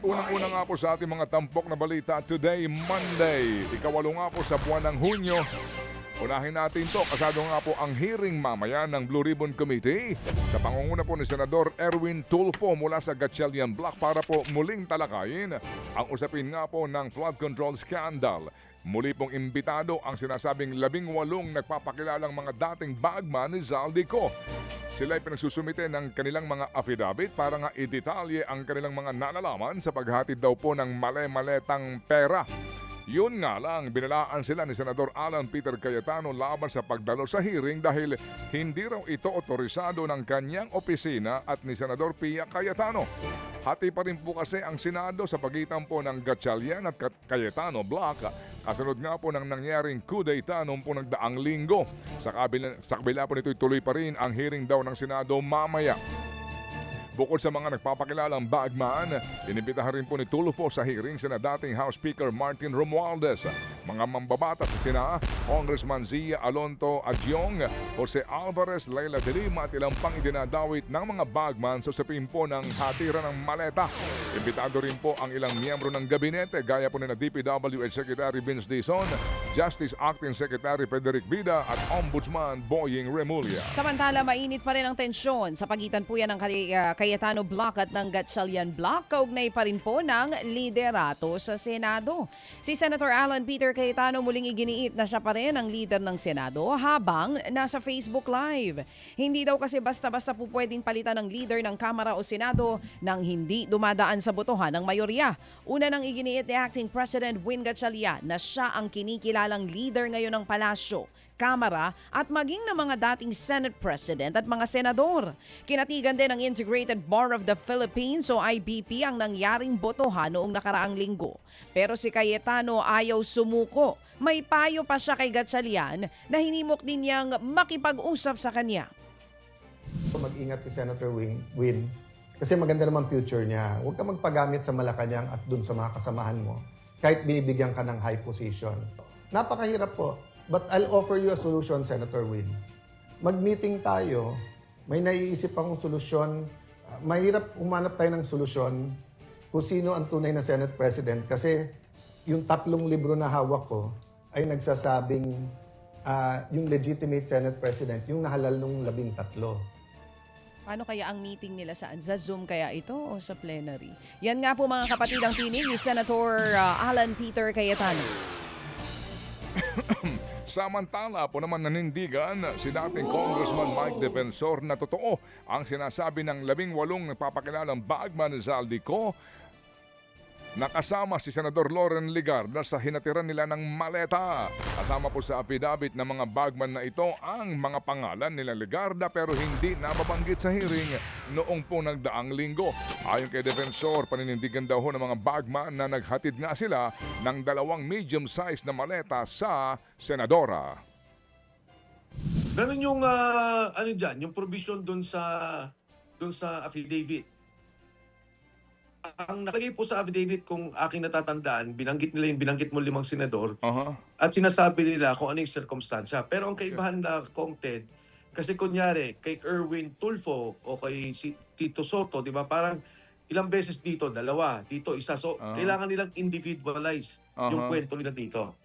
unang-una nga po sa ating mga tampok na balita today, Monday. Ikawalo nga po sa buwan ng Hunyo. Unahin natin to, kasado nga po ang hearing mamaya ng Blue Ribbon Committee sa pangunguna po ni Senador Erwin Tulfo mula sa Gatchalian Block para po muling talakayin ang usapin nga po ng flood control scandal. Muli pong imbitado ang sinasabing 18 nagpapakilalang mga dating bagman ni Zaldico. Sila ay pinagsusumite ng kanilang mga affidavit para nga idetalye ang kanilang mga nalalaman sa paghatid daw po ng male-maletang pera. Yun nga lang, binalaan sila ni Senador Alan Peter Cayetano laban sa pagdalo sa hearing dahil hindi raw ito otorisado ng kanyang opisina at ni Senador Pia Cayetano. Hati pa rin po kasi ang Senado sa pagitan po ng Gatchalian at Cayetano Block kasunod nga po ng nangyaring coup d'etat noong po nagdaang linggo. Sa kabila po nito tuloy pa rin ang hearing daw ng Senado mamaya. Bukod sa mga nagpapakilalang bagman, inimbitahan rin po ni Tulfo sa hearing sina dating House Speaker Martin Romualdez, mga mambabatas sa Sina, Congressman Zia Alonto Agyong, Jose Alvarez, Leila de Lima at ilang pang idinadawit ng mga bagman sa usapin po ng hatiran ng maleta. Imbitado rin po ang ilang miyembro ng gabinete gaya po ni na DPWH Secretary Vince Dizon, Justice Acting Secretary Frederick Vida at Ombudsman Boying Remulla. Samantala, mainit pa rin ang tensyon sa pagitan po yan ng Cayetano Block at ng Gatchalian Block, kaugnay pa rin po ng liderato sa Senado. Si Senator Alan Peter Cayetano muling iginiit na siya pa rin ang leader ng Senado habang nasa Facebook Live. Hindi daw kasi basta-basta po pwedeng palitan ng leader ng Kamara o Senado nang hindi dumadaan sa botohan ng mayorya. Una nang iginiit ni Acting President Win Gatchalian na siya ang kinikilalang leader ngayon ng Palasyo, Kamara at maging ng mga dating Senate President at mga senador. Kinatigan din ng Integrated Bar of the Philippines o IBP ang nangyaring botohan noong nakaraang linggo. Pero si Cayetano ayaw sumuko. May payo pa siya kay Gatchalian na hinimok din niyang makipag-usap sa kanya. Mag-ingat si Senator Win kasi maganda naman future niya. Huwag ka magpagamit sa Malacanang at dun sa mga kasamahan mo kahit binibigyan ka ng high position. Napakahirap po. But I'll offer you a solution, Senator Win. Mag-meeting tayo, may naiisip akong solusyon. Mahirap humanap tayo ng solusyon kung sino ang tunay na Senate President kasi yung 3 libro na hawak ko ay nagsasabing yung legitimate Senate President, yung nahalal nung 13. Paano kaya ang meeting nila saan? Sa Zoom kaya ito o sa plenary? Yan nga po mga kapatid ang tinig ni Senator Alan Peter Cayetano. Samantala po naman nanindigan si dating Congressman Mike Defensor na totoo ang sinasabi ng 18 nagpapakilalang bagman ni Zaldico nakasama si Senador Loren Legarda sa hinatiran nila ng maleta. Kasama po sa affidavit ng mga bagman na ito ang mga pangalan nila Legarda pero hindi nababanggit sa hearing noong po nagdaang linggo. Ayon kay Defensor, paninindigan daw ho ng mga bagman na naghatid nga sila ng 2 medium-sized na maleta sa senadora. Ganun yung yung provision doon sa affidavit. Ang nakalagay po sa affidavit kung aking natatandaan, binanggit mo 5 senador at sinasabi nila kung ano yung circumstansya. Pero ang kaibahan na Kong-Ted, kasi kunyari kay Erwin Tulfo o kay si Tito Soto, di ba, parang ilang beses dito, 2, dito 1. So kailangan nilang individualize yung kwento nila dito.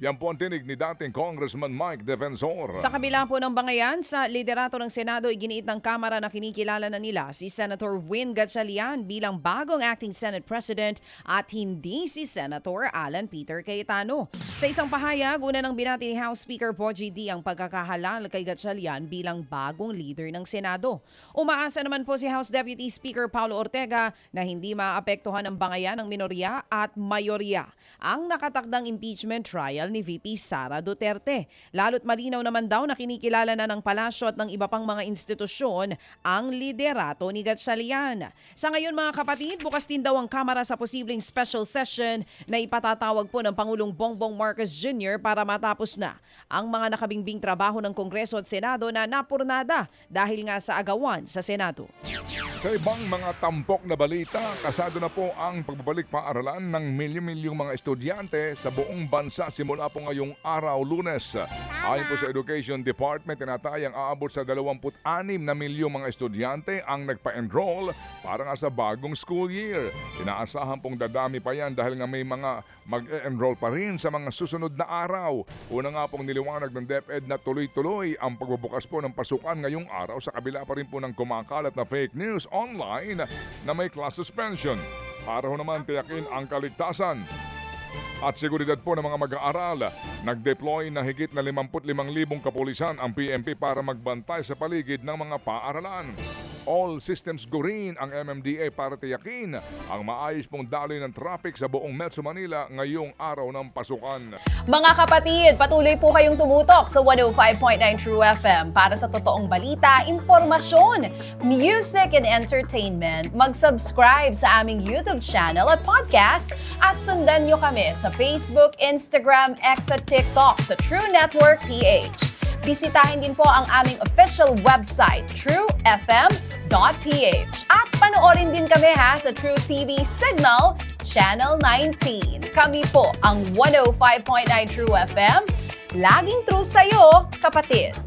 Yan po ang tinig ni dating Congressman Mike Defensor. Sa kabila po ng bangayan, sa liderato ng Senado, iginiit ng Kamara na kinikilala na nila si Senator Win Gatchalian bilang bagong acting Senate President at hindi si Senator Alan Peter Cayetano. Sa isang pahayag, una nang binati ni House Speaker Bogie D ang pagkakahalal kay Gatchalian bilang bagong leader ng Senado. Umaasa naman po si House Deputy Speaker Paulo Ortega na hindi maapektuhan ang bangayan ng minorya at mayorya ang nakatakdang impeachment trial ni VP Sara Duterte. Lalo't malinaw naman daw na kinikilala na ng palasyo at ng iba pang mga institusyon ang liderato ni Gatchalian. Sa ngayon mga kapatid, bukas din daw ang Kamara sa posibleng special session na ipatatawag po ng Pangulong Bongbong Marcos Jr. para matapos na ang mga nakabingbing trabaho ng Kongreso at Senado na napurnada dahil nga sa agawan sa Senado. Sa ibang mga tampok na balita, kasado na po ang pagbabalik paaralan ng milyon-milyong mga estudyante sa buong bansa simula mula po ngayong araw, Lunes. Ayon po sa Education Department, tinatayang aabot sa 26 na milyong mga estudyante ang nagpa-enroll para nga sa bagong school year. Inaasahan pong dadami pa yan dahil nga may mga mag-enroll pa rin sa mga susunod na araw. Una nga pong niliwanag ng DepEd na tuloy-tuloy ang pagbubukas po ng pasukan ngayong araw sa kabila pa rin po ng kumakalat na fake news online na may class suspension. Para ho naman tiyakin ang kaligtasan at seguridad po ng mga mag-aaral. Nag-deploy na higit na 55,000 kapulisan ang PNP para magbantay sa paligid ng mga paaralan. All systems go rin ang MMDA para tiyakin ang maayos pong daloy ng traffic sa buong Metro Manila ngayong araw ng pasukan. Mga kapatid, patuloy po kayong tumutok sa 105.9 True FM para sa totoong balita, impormasyon, music and entertainment. Mag-subscribe sa aming YouTube channel at podcast at sundan nyo kami sa Facebook, Instagram, X at TikTok sa True Network PH. Bisitahin din po ang aming official website, truefm.ph. At panoorin din kami sa True TV Signal, Channel 19. Kami po ang 105.9 True FM. Laging true sa'yo, kapatid.